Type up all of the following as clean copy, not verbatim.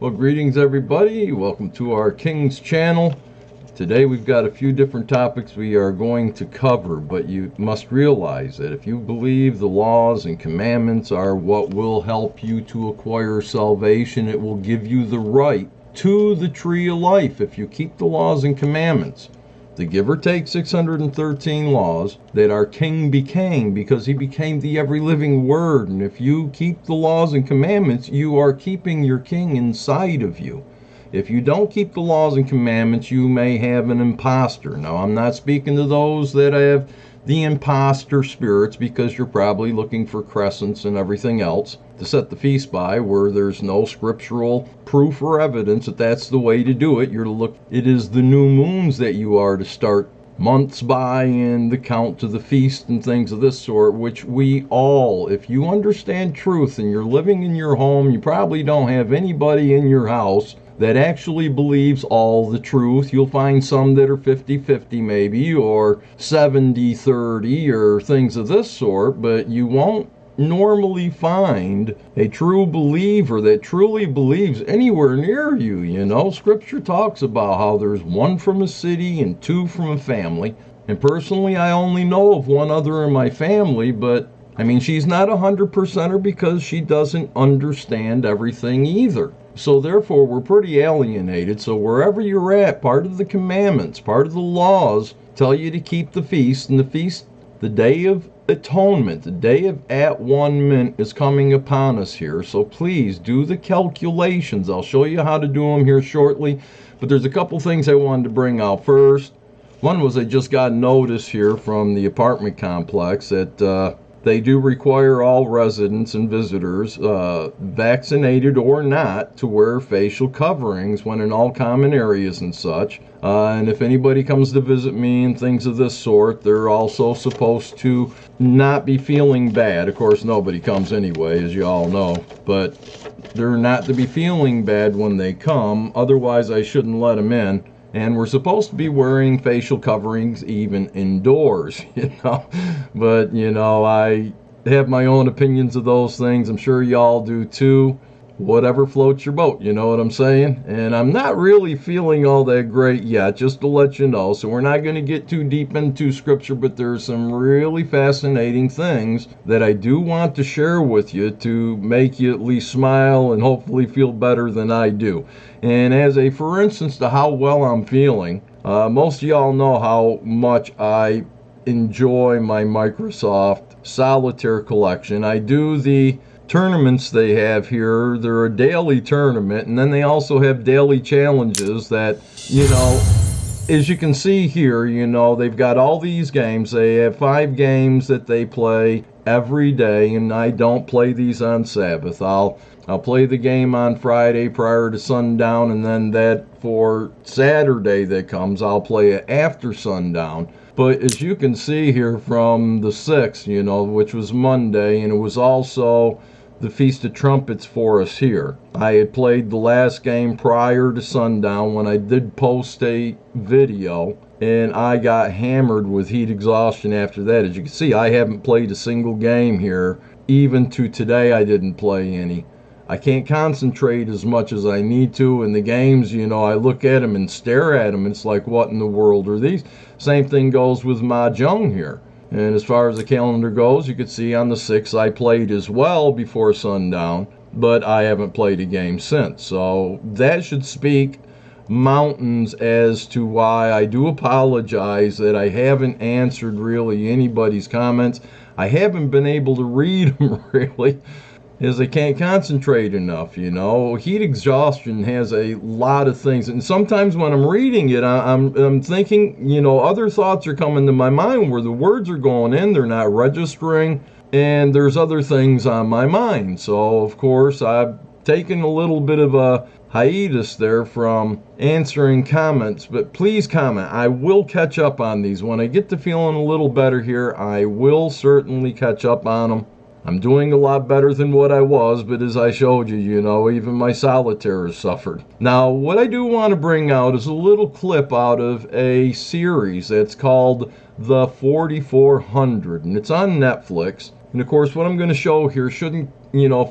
Well, greetings everybody. Welcome to our King's channel. Today we've got a few different topics we are going to cover, but you must realize that if you believe the laws and commandments are what will help you to acquire salvation, it will give you the right to the tree of life if you keep the laws and commandments. The give or take 613 laws that our King became, because he became the every living word. And if you keep the laws and commandments, you are keeping your King inside of you. If you don't keep the laws and commandments, you may have an impostor. Now, I'm not speaking to those that have the impostor spirits, because you're probably looking for crescents and everything else to set the feast by, where there's no scriptural proof or evidence that that's the way to do it. You're to look, it is the new moons that you are to start months by, and the count to the feast and things of this sort, which we all, if you understand truth and you're living in your home, you probably don't have anybody in your house that actually believes all the truth. You'll find some that are 50-50 maybe, or 70-30, or things of this sort, but you won't normally find a true believer that truly believes anywhere near you. You know, scripture talks about how there's one from a city and two from a family. And personally, I only know of one other in my family, but I mean, she's not 100%er because she doesn't understand everything either. So therefore, we're pretty alienated. So wherever you're at, part of the commandments, part of the laws tell you to keep the feast. And the feast, the Day of Atonement, the Day of At-One-Ment is coming upon us here. So please do the calculations. I'll show you how to do them here shortly. But there's a couple things I wanted to bring out first. One was I just got notice here from the apartment complex that they do require all residents and visitors, vaccinated or not, to wear facial coverings when in all common areas and such. And if anybody comes to visit me and things of this sort, they're also supposed to not be feeling bad. Of course, nobody comes anyway, as you all know, but they're not to be feeling bad when they come. Otherwise, I shouldn't let them in. And we're supposed to be wearing facial coverings even indoors, you know. But, you know, I have my own opinions of those things. I'm sure y'all do too. Whatever floats your boat, you know what I'm saying? And I'm not really feeling all that great yet, just to let you know. So we're not going to get too deep into scripture, but there's some really fascinating things that I do want to share with you to make you at least smile and hopefully feel better than I do. And as a for instance to how well I'm feeling, most of y'all know how much I enjoy my Microsoft Solitaire collection. I do the tournaments they have here. They're a daily tournament, and then they also have daily challenges that, you know, as you can see here, you know, they've got all these games. They have 5 games that they play every day, and I don't play these on Sabbath. I'll play the game on Friday prior to sundown, and then that for Saturday that comes, I'll play it after sundown. But as you can see here from the 6th, you know, which was Monday, and it was also the Feast of Trumpets for us here. I had played the last game prior to sundown when I did post a video, and I got hammered with heat exhaustion after that. As you can see, I haven't played a single game here. Even to today, I didn't play any. I can't concentrate as much as I need to in the games. You know, I look at them and stare at them. It's like, what in the world are these? Same thing goes with Mahjong here. And as far as the calendar goes, you can see on the 6th I played as well before sundown, but I haven't played a game since. So that should speak mountains as to why I do apologize that I haven't answered really anybody's comments. I haven't been able to read them really, is I can't concentrate enough, you know. Heat exhaustion has a lot of things, and sometimes when I'm reading it, I'm thinking, you know, other thoughts are coming to my mind where the words are going in, they're not registering, and there's other things on my mind. So, of course, I've taken a little bit of a hiatus there from answering comments, but please comment. I will catch up on these. When I get to feeling a little better here, I will certainly catch up on them. I'm doing a lot better than what I was, but as I showed you, you know, even my solitaire has suffered. Now, what I do want to bring out is a little clip out of a series that's called The 4400, and it's on Netflix. And of course, what I'm going to show here shouldn't,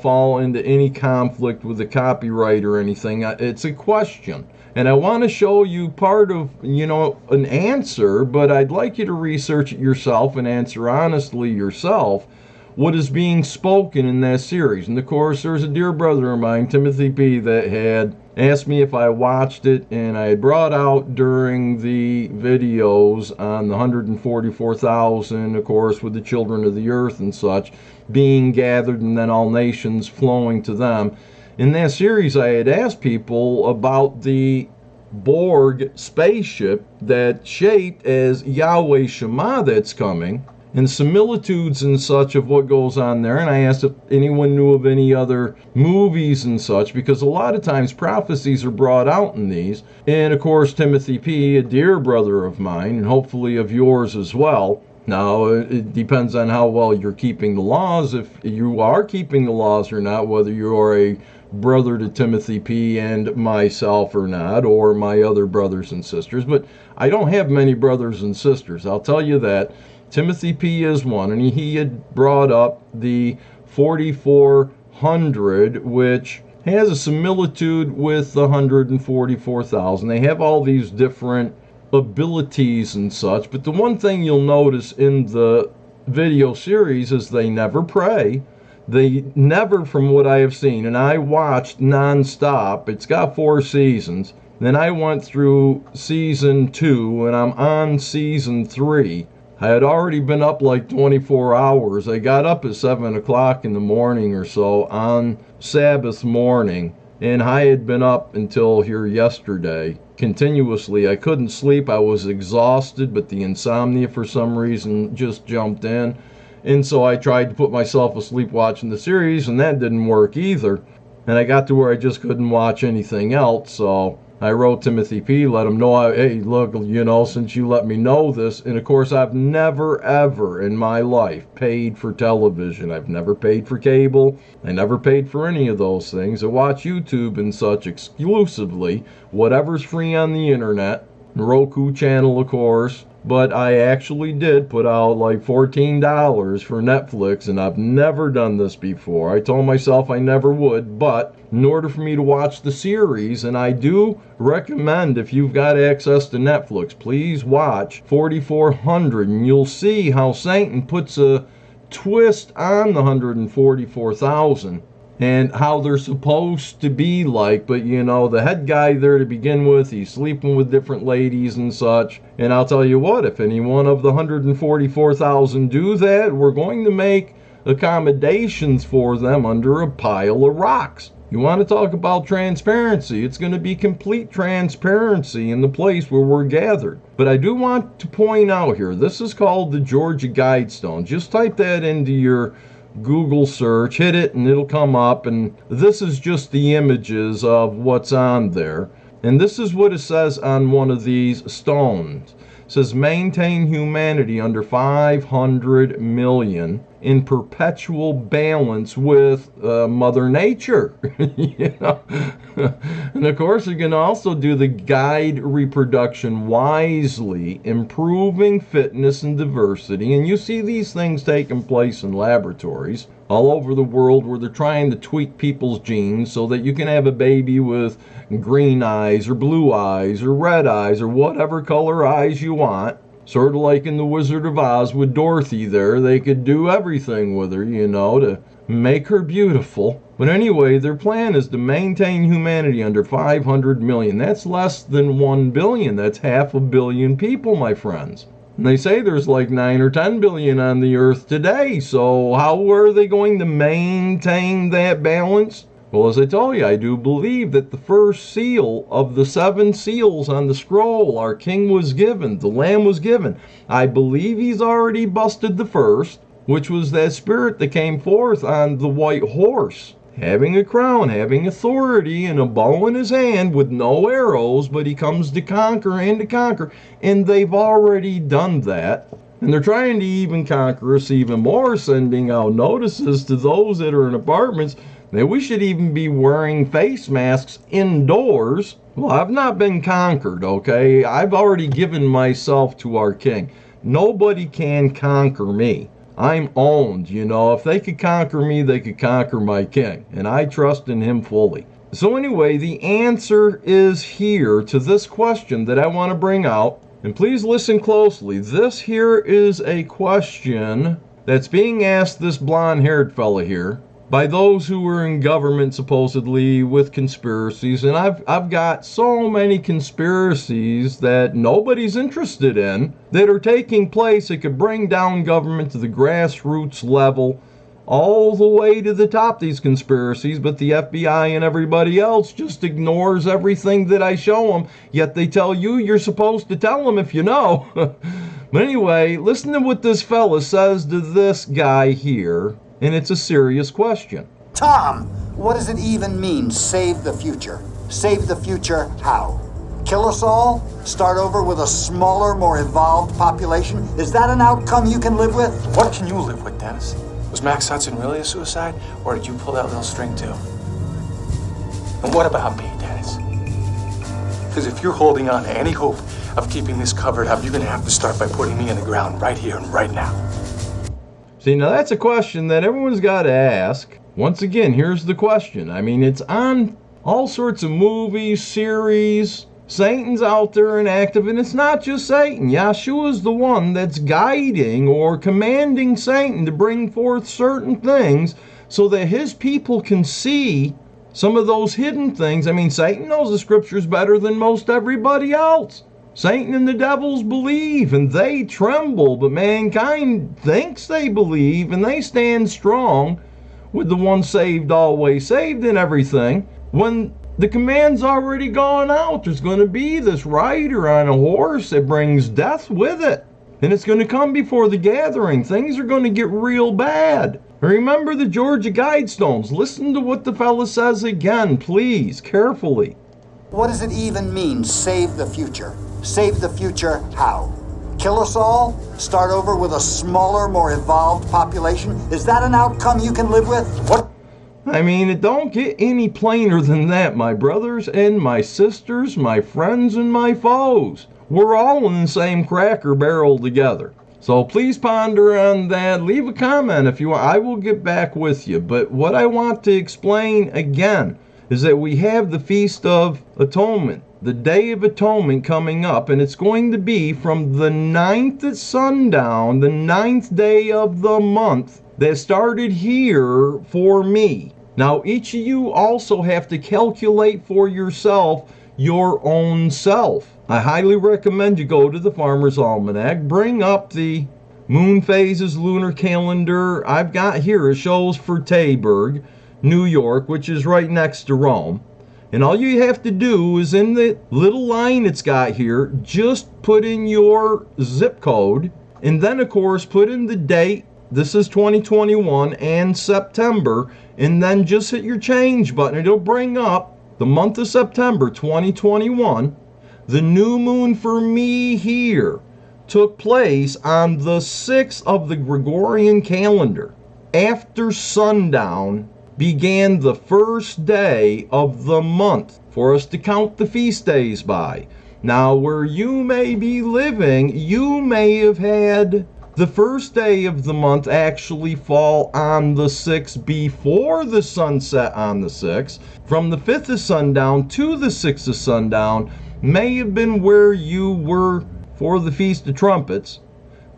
fall into any conflict with the copyright or anything. It's a question. And I want to show you part of, an answer, but I'd like you to research it yourself and answer honestly yourself what is being spoken in that series. And of course, there's a dear brother of mine, Timothy P., that had asked me if I watched it, and I had brought out during the videos on the 144,000, of course, with the children of the earth and such, being gathered and then all nations flowing to them. In that series, I had asked people about the Borg spaceship that's shaped as Yahweh Shema that's coming, and similitudes and such of what goes on there. And I asked if anyone knew of any other movies and such, because a lot of times prophecies are brought out in these. And of course, Timothy P., a dear brother of mine, and hopefully of yours as well. Now, it depends on how well you're keeping the laws, if you are keeping the laws or not, whether you are a brother to Timothy P. and myself or not, or my other brothers and sisters. But I don't have many brothers and sisters, I'll tell you that. Timothy P. is one, and he had brought up the 4400, which has a similitude with the 144,000. They have all these different abilities and such, but the one thing you'll notice in the video series is they never pray. They never, from what I have seen, and I watched non-stop, it's got 4 seasons, then I went through season 2, and I'm on season 3. I had already been up like 24 hours. I got up at 7 o'clock in the morning or so on Sabbath morning, and I had been up until here yesterday continuously. I couldn't sleep. I was exhausted, but the insomnia for some reason just jumped in. And so I tried to put myself asleep watching the series, and that didn't work either. And I got to where I just couldn't watch anything else, so I wrote Timothy P., let him know, hey, look, since you let me know this. And of course, I've never, ever in my life paid for television. I've never paid for cable. I never paid for any of those things. I watch YouTube and such exclusively, whatever's free on the internet. Roku channel, of course. But I actually did put out like $14 for Netflix, and I've never done this before. I told myself I never would, but in order for me to watch the series, and I do recommend, if you've got access to Netflix, please watch 4400, and you'll see how Satan puts a twist on the 144,000. And how they're supposed to be like, but the head guy there to begin with, he's sleeping with different ladies and such. And I'll tell you what, if any one of the 144,000 do that, we're going to make accommodations for them under a pile of rocks. You want to talk about transparency? It's going to be complete transparency in the place where we're gathered. But I do want to point out here, this is called the Georgia Guidestone. Just type that into your Google search, hit it, and it'll come up, and this is just the images of what's on there. And this is what it says on one of these stones. It says, maintain humanity under 500 million in perpetual balance with Mother Nature. And of course, you can also do the guide reproduction wisely, improving fitness and diversity. And you see these things taking place in laboratories all over the world where they're trying to tweak people's genes so that you can have a baby with green eyes or blue eyes or red eyes or whatever color eyes you want. Sort of like in The Wizard of Oz with Dorothy there. They could do everything with her, to make her beautiful. But anyway, their plan is to maintain humanity under 500 million. That's less than 1 billion. That's 500 million people, my friends. And they say there's like 9 or 10 billion on the earth today. So how are they going to maintain that balance? Well, as I told you, I do believe that the first seal of the 7 seals on the scroll, our king was given, the lamb was given. I believe he's already busted the first, which was that spirit that came forth on the white horse, having a crown, having authority, and a bow in his hand with no arrows, but he comes to conquer and to conquer. And they've already done that. And they're trying to even conquer us even more, sending out notices to those that are in apartments that we should even be wearing face masks indoors. Well, I've not been conquered, okay? I've already given myself to our king. Nobody can conquer me. I'm owned. You know, if they could conquer me, they could conquer my king. And I trust in him fully. So anyway, the answer is here to this question that I want to bring out. And please listen closely. This here is a question that's being asked this blonde-haired fella here by those who were in government supposedly with conspiracies. And I've got so many conspiracies that nobody's interested in that are taking place that could bring down government to the grassroots level all the way to the top, these conspiracies, but the FBI and everybody else just ignores everything that I show them, yet they tell you you're supposed to tell them if you know. But anyway, listen to what this fella says to this guy here, and it's a serious question. Tom, what does it even mean, save the future? Save the future how? Kill us all? Start over with a smaller, more evolved population? Is that an outcome you can live with? What can you live with, Dennis? Was Max Hudson really a suicide, or did you pull that little string too? And what about me, Dennis? Because if you're holding on to any hope of keeping this covered up, you're going to have to start by putting me in the ground right here and right now. See, now that's a question that everyone's got to ask. Once again, here's the question. I mean, it's on all sorts of movies, series. Satan's out there and active, and it's not just Satan. Yeshua's the one that's guiding or commanding Satan to bring forth certain things so that his people can see some of those hidden things. I mean, Satan knows the scriptures better than most everybody else. Satan and the devils believe, and they tremble, but mankind thinks they believe, and they stand strong with the one saved, always saved and everything. When the command's already gone out, there's going to be this rider on a horse that brings death with it. And it's going to come before the gathering. Things are going to get real bad. Remember the Georgia Guidestones. Listen to what the fella says again, please, carefully. What does it even mean, save the future? Save the future how? Kill us all? Start over with a smaller, more evolved population? Is that an outcome you can live with? What? I mean, it don't get any plainer than that, my brothers and my sisters, my friends and my foes. We're all in the same cracker barrel together. So please ponder on that. Leave a comment if you want. I will get back with you. But what I want to explain again is that we have the Feast of Atonement, the Day of Atonement coming up, and it's going to be from the 9th at sundown, the 9th day of the month that started here for me. Now, each of you also have to calculate for yourself your own self. I highly recommend you go to the Farmer's Almanac, bring up the moon phases, lunar calendar. I've got here, it shows for Taberg, New York, which is right next to Rome. And all you have to do is in the little line it's got here, just put in your zip code, and then of course put in the date. This is 2021 and September, and then just hit your change button. It'll bring up the month of September 2021. The new moon for me here took place on the 6th of the Gregorian calendar. After sundown began the first day of the month for us to count the feast days by. Now, where you may be living, you may have had the first day of the month actually fall on the 6th before the sunset on the 6th. From the 5th of sundown to the 6th of sundown may have been where you were for the Feast of Trumpets.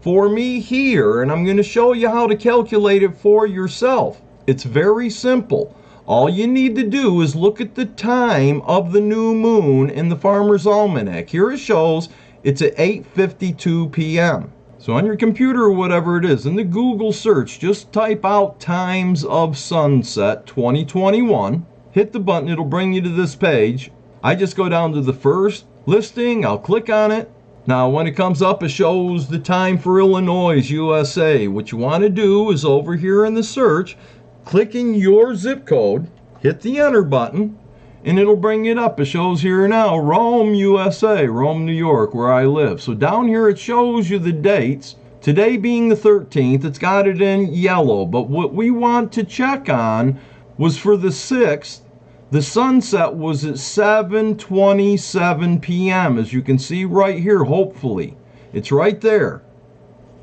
For me here, and I'm going to show you how to calculate it for yourself. It's very simple. All you need to do is look at the time of the new moon in the Farmer's Almanac. Here it shows it's at 8:52 p.m. So on your computer or whatever it is, in the Google search, just type out times of sunset 2021. Hit the button, it'll bring you to this page. I just go down to the first listing, I'll click on it. Now when it comes up, it shows the time for Illinois, USA. What you want to do is over here in the search, click in your zip code, hit the enter button, and it'll bring it up. It shows here now, Rome, USA, Rome, New York, where I live. So down here it shows you the dates. Today being the 13th, it's got it in yellow. But what we want to check on was for the 6th, the sunset was at 7:27 p.m. As you can see right here, hopefully. It's right there.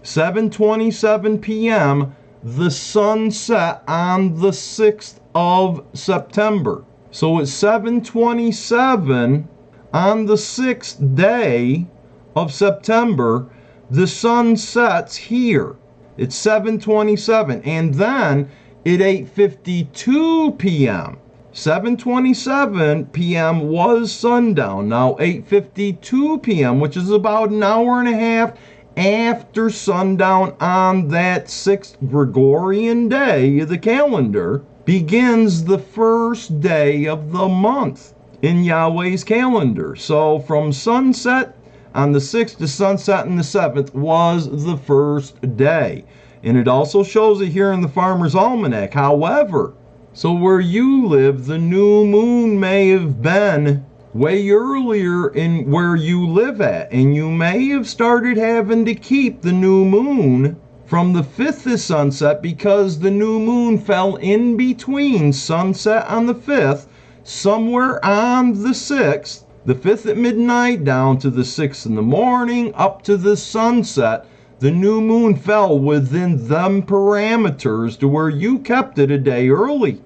7:27 p.m., the sun set on the 6th of September. So it's 7:27 on the 6th day of September. The sun sets here. It's 7:27, and then at 8:52 p.m. 7:27 p.m. was sundown. Now 8:52 p.m., which is about an hour and a half after sundown on that 6th Gregorian day of the calendar, begins the first day of the month in Yahweh's calendar. So from sunset on the 6th to sunset on the 7th was the first day. And it also shows it here in the Farmer's Almanac. However, so where you live, the new moon may have been way earlier in where you live at, and you may have started having to keep the new moon from the 5th of sunset because the new moon fell in between sunset on the 5th, somewhere on the 6th, the 5th at midnight down to the 6th in the morning, up to the sunset. The new moon fell within them parameters to where you kept it a day early.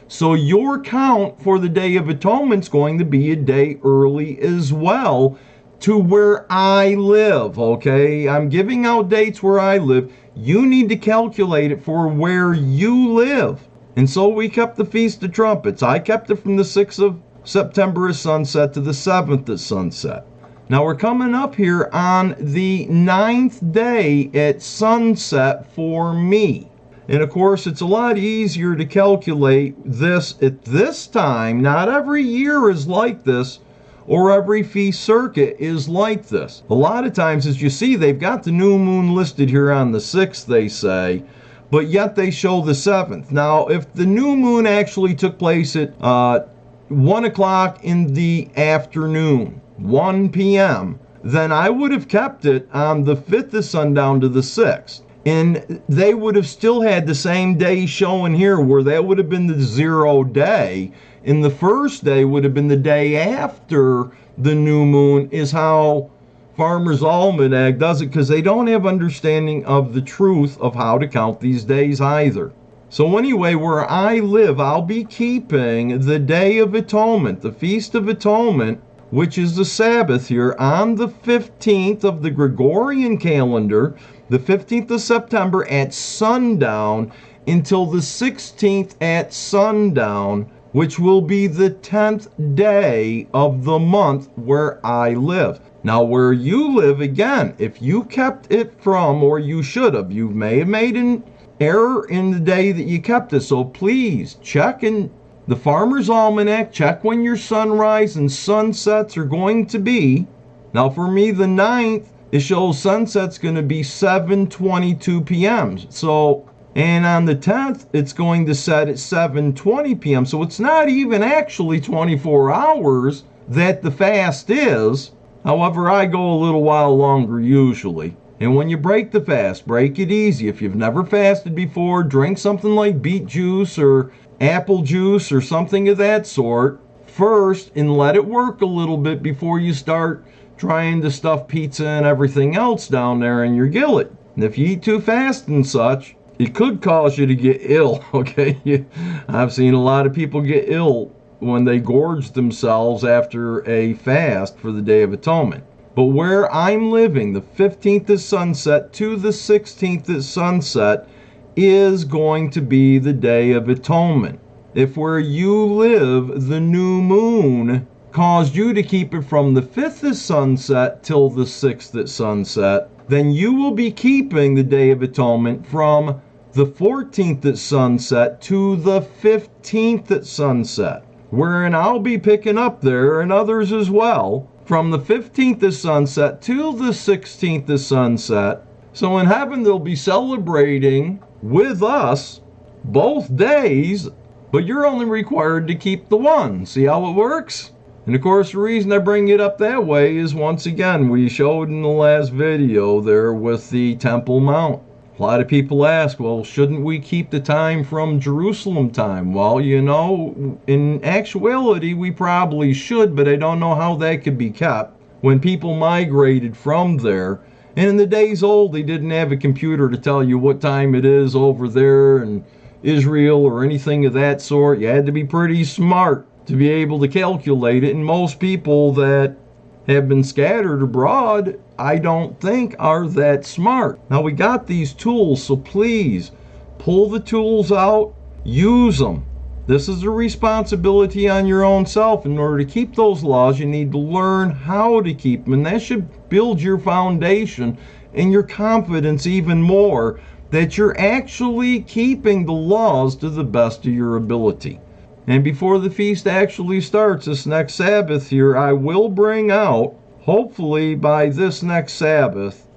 So your count for the Day of Atonement is going to be a day early as well to where I live, okay? I'm giving out dates where I live. You need to calculate it for where you live. And so we kept the Feast of Trumpets. I kept it from the 6th of September at sunset to the 7th at sunset. Now we're coming up here on the 9th day at sunset for me. And of course, it's a lot easier to calculate this at this time. Not every year is like this, or every feast circuit is like this. A lot of times, as you see, they've got the new moon listed here on the 6th, they say, but yet they show the 7th. Now, if the new moon actually took place at 1 o'clock in the afternoon, 1 p.m., then I would have kept it on the 5th of sundown to the 6th. And they would have still had the same day showing here, where that would have been the 0 day. And the first day would have been the day after the new moon, is how Farmer's Almanac does it, because they don't have understanding of the truth of how to count these days either. So anyway, where I live, I'll be keeping the Day of Atonement, the Feast of Atonement, which is the Sabbath here, on the 15th of the Gregorian calendar, the 15th of September at sundown, until the 16th at sundown, which will be the 10th day of the month where I live. Now, where you live, again, if you kept it from, or you should have, you may have made an error in the day that you kept it. So please check in the Farmer's Almanac, check when your sunrise and sunsets are going to be. Now, for me, the 9th, it shows sunset's going to be 7:22 p.m. So, and on the 10th, it's going to set at 7:20 p.m. So it's not even actually 24 hours that the fast is. However, I go a little while longer usually. And when you break the fast, break it easy. If you've never fasted before, drink something like beet juice or apple juice or something of that sort first, and let it work a little bit before you start trying to stuff pizza and everything else down there in your gillet. And if you eat too fast and such, it could cause you to get ill, okay? I've seen a lot of people get ill when they gorge themselves after a fast for the Day of Atonement. But where I'm living, the 15th at sunset to the 16th at sunset is going to be the Day of Atonement. If where you live, the new moon caused you to keep it from the 5th at sunset till the 6th at sunset, then you will be keeping the Day of Atonement from the 14th at sunset to the 15th at sunset. Wherein I'll be picking up there, and others as well, from the 15th at sunset to the 16th at sunset. So in heaven they'll be celebrating with us both days, but you're only required to keep the one. See how it works? And of course, the reason I bring it up that way is, once again, we showed in the last video there with the Temple Mount. A lot of people ask, well, shouldn't we keep the time from Jerusalem time? Well, you know, in actuality, we probably should, but I don't know how that could be kept when people migrated from there And in the days old, they didn't have a computer to tell you what time it is over there in Israel or anything of that sort. You had to be pretty smart to be able to calculate it. And most people that have been scattered abroad, I don't think are that smart. Now we got these tools, so please pull the tools out, use them. This is a responsibility on your own self. In order to keep those laws, you need to learn how to keep them, and that should build your foundation and your confidence even more that you're actually keeping the laws to the best of your ability. And before the feast actually starts this next Sabbath here, I will bring out, hopefully by this next Sabbath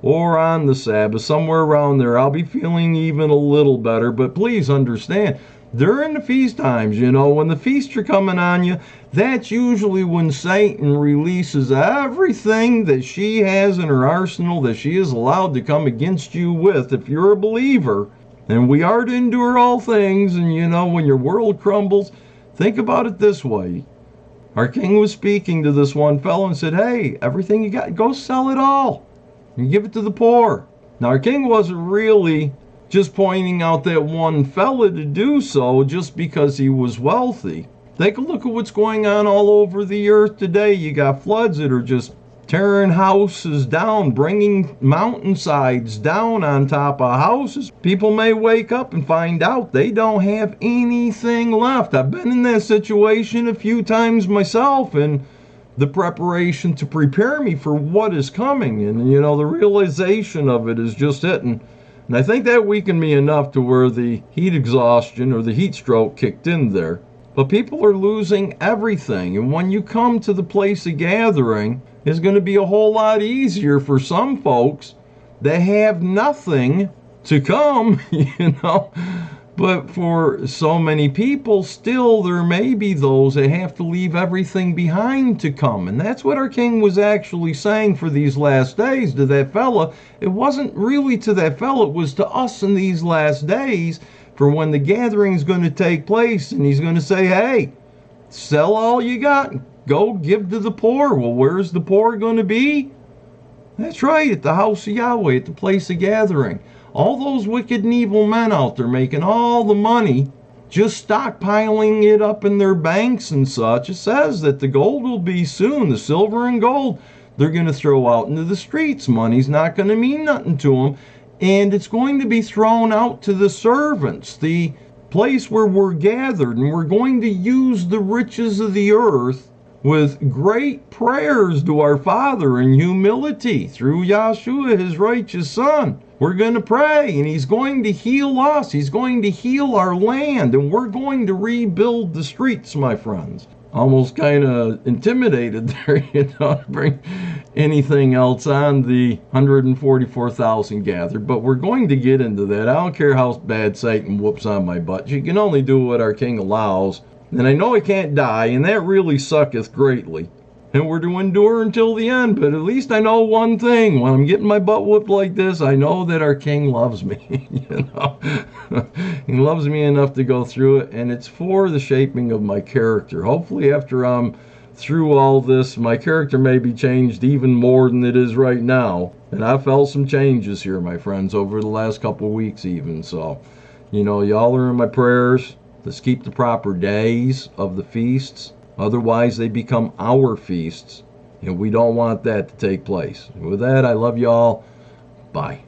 or on the Sabbath, somewhere around there, I'll be feeling even a little better. But please understand, during the feast times, when the feasts are coming on you, that's usually when Satan releases everything that she has in her arsenal that she is allowed to come against you with if you're a believer. And we are to endure all things, and when your world crumbles, think about it this way. Our king was speaking to this one fellow and said, hey, everything you got, go sell it all and give it to the poor. Now, our king wasn't really just pointing out that one fella to do so just because he was wealthy. Take a look at what's going on all over the earth today. You got floods that are just tearing houses down, bringing mountainsides down on top of houses. People may wake up and find out they don't have anything left. I've been in that situation a few times myself, and the preparation to prepare me for what is coming. And, the realization of it is just hitting. And I think that weakened me enough to where the heat exhaustion or the heat stroke kicked in there. But people are losing everything. And when you come to the place of gathering, it's going to be a whole lot easier for some folks that have nothing to come, But for so many people, still there may be those that have to leave everything behind to come. And that's what our king was actually saying for these last days to that fella. It wasn't really to that fella, it was to us in these last days for when the gathering is going to take place. And he's going to say, hey, sell all you got, go give to the poor. Well, where's the poor going to be? That's right, at the house of Yahweh, at the place of gathering. All those wicked and evil men out there making all the money, just stockpiling it up in their banks and such. It says that the gold will be soon, the silver and gold, they're going to throw out into the streets. Money's not going to mean nothing to them. And it's going to be thrown out to the servants, the place where we're gathered. And we're going to use the riches of the earth with great prayers to our Father in humility through Yahshua, his righteous Son. We're going to pray, and he's going to heal us. He's going to heal our land, and we're going to rebuild the streets, my friends. Almost kind of intimidated there, to bring anything else on the 144,000 gathered. But we're going to get into that. I don't care how bad Satan whoops on my butt. You can only do what our king allows. And I know I can't die, and that really sucketh greatly. And we're to endure until the end, but at least I know one thing. When I'm getting my butt whooped like this, I know that our king loves me, He loves me enough to go through it, and it's for the shaping of my character. Hopefully after I'm through all this, my character may be changed even more than it is right now. And I've felt some changes here, my friends, over the last couple of weeks even. So, y'all are in my prayers. Let's keep the proper days of the feasts. Otherwise, they become our feasts, and we don't want that to take place. With that, I love y'all. Bye.